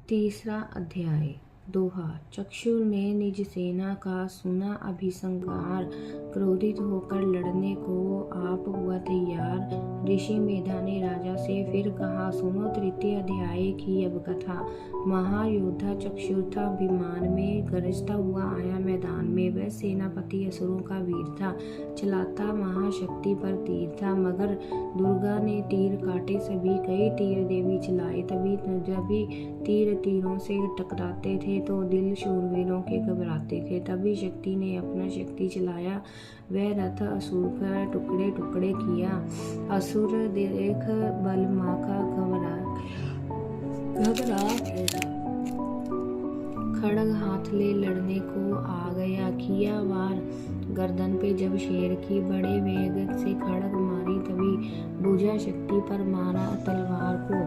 तीसरा अध्याय। दोहा। चक्षुर ने निज सेना का सुना अभिसंहार, क्रोधित होकर लड़ने को आप हुआ तैयार। ऋषि मेधा ने राजा से फिर कहा, सुनो तृतीय अध्याय की अब कथा। महायोद्धा चक्षुर था, अभिमान में गरजता हुआ आया मैदान में। वह सेनापति असुरों का वीर था, चलाता महाशक्ति पर तीर था। मगर दुर्गा ने तीर काटे सभी, कई तीर देवी चलाए तभी। तीर तीरों से टकराते थे तो दिल शूरवीरों के घबराते थे। तभी शक्ति ने अपना शक्ति चलाया, वह रथ असुर का टुकड़े टुकड़े किया। असुर देख बल माँ का घबरा गया, खड़ग हाथ ले लड़ने को आ गया। किया वार गर्दन पे जब शेर की, बड़े वेग से खड़ग मारी तभी। भुजा शक्ति पर मारा तलवार को,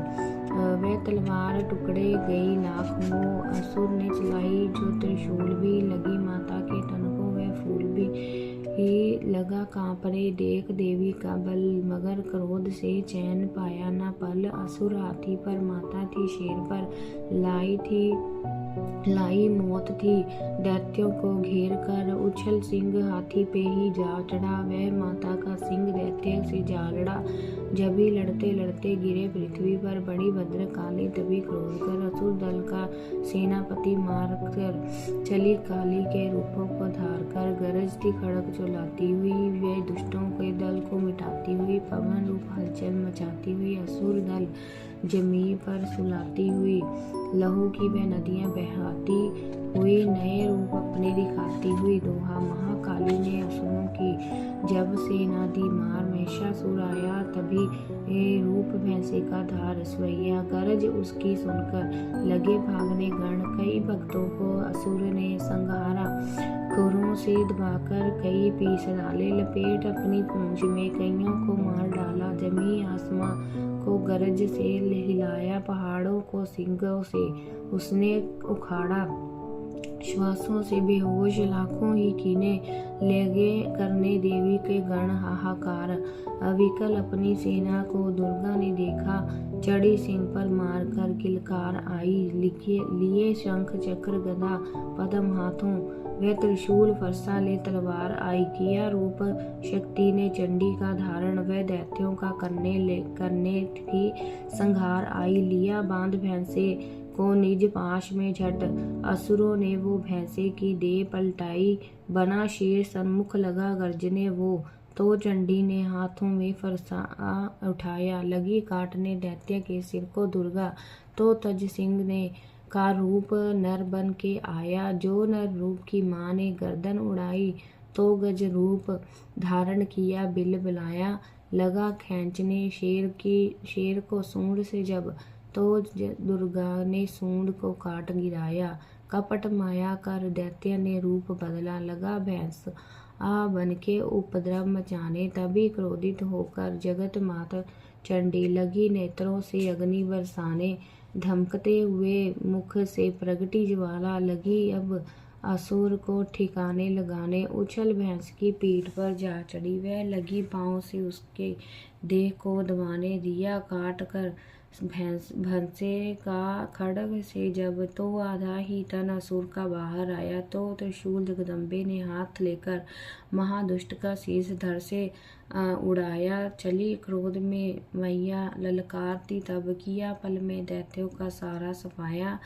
वह तलवार टुकड़े गई लाखों। असुर ने चलाई जो त्रिशूल भी, लगी माता के तन को वह फूल भी। लगा कांपने देख देवी का बल, मगर क्रोध से चैन पाया न पल। असुर हाथी पर माता थी, शेर पर लाई मौत थी। दैत्यों को घेर कर उछल सिंह हाथी पे ही जा चढ़ा, वह माता का सिंह दैत्य से जा लड़ा। जब ही लड़ते लड़ते गिरे पृथ्वी पर, बड़ी भद्र काली तभी क्रोध कर असुर दल का सेनापति मार कर चली। काली के रूपों को धार कर गरजती खड़ग चलाती हुई, वे दुष्टों के दल को मिटाती हुई। पवन रूप हलचल मचाती हुई असुर दल जमीन पर सुलाती हुई। लहू की वह नदियां बहाती हुई, नए रूप अपने दिखाती हुई। दोहा। महाकाली ने असुरों की जब सेना दी मार, महिषासुर आया तभी रूप भैंसे का धार स्वैया। गरज उसकी सुनकर लगे भागने गण, कई भक्तों को असुर ने संहारा। खुरों से दबाकर कई पीस डाले, लपेट अपनी पूंछ में कईयों को मार डाला। जमी आसमां को गरज से हिलाया, पहाड़ों को सिंगों से उसने उखाड़ा। श्वासों से बेहोश लाखों ही कीने लगे करने देवी के गण हाहाकार। अविकल अपनी सेना को दुर्गा ने देखा, चढ़ी सिंह पर मार कर किलकार आई। लिए शंख चक्र गदा पद्म हाथों, वह त्रिशूल फरसा ले तलवार आई। किया रूप शक्ति ने चंडी का धारण, वह दैत्यों का करने की संहार आई। लिया बांध भैंसे को निज पाश में झट, असुरों ने वो भैंसे की देह पलटाई। बना शेर सन्मुख लगा गर्जने वो, तो चंडी ने हाथों में फरसा उठाया। लगी काटने दैत्य के सिर को दुर्गा, तो तज सिंह ने का रूप नर बन के आया। जो नर रूप की माँ ने गर्दन उड़ाई, तो गज रूप धारण किया बिल बुलाया। लगा खींचने शेर को सूंड से जब, तो दुर्गा ने सूंड को काट गिराया। कपट माया कर दैत्य ने रूप बदला, लगा भैंस बन के उपद्रव मचाने। तभी क्रोधित होकर जगत माता चंडी लगी नेत्रों से अग्नि बरसाने। धमकते हुए मुख से प्रगटी ज्वाला, लगी अब असुर को ठिकाने लगाने। उछल भैंस की पीठ पर जा चढ़ी, वह लगी पांव से उसके देह को दबाने। दिया काट कर भैंसे का खड्ग से जब, तो आधा ही तन असुर का बाहर आया। तो त्रिशूल जगदम्बे ने हाथ लेकर महादुष्ट का शीश धड़ से उड़ाया। चली क्रोध में मैया ललकारती तब, किया पल में दैत्यों का सारा सफाया।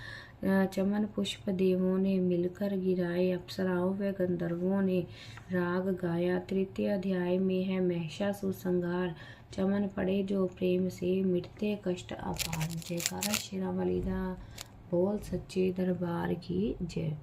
चमन पुष्प देवों ने मिलकर गिराए, अप्सराओं व गंधर्वों ने राग गाया। तृतीय अध्याय में है महिषासुर संहार। चमन पड़े जो प्रेम से, मिटते कष्ट अपार। जयकारा शेरा वाली दा बोल सच्चे दरबार की जय।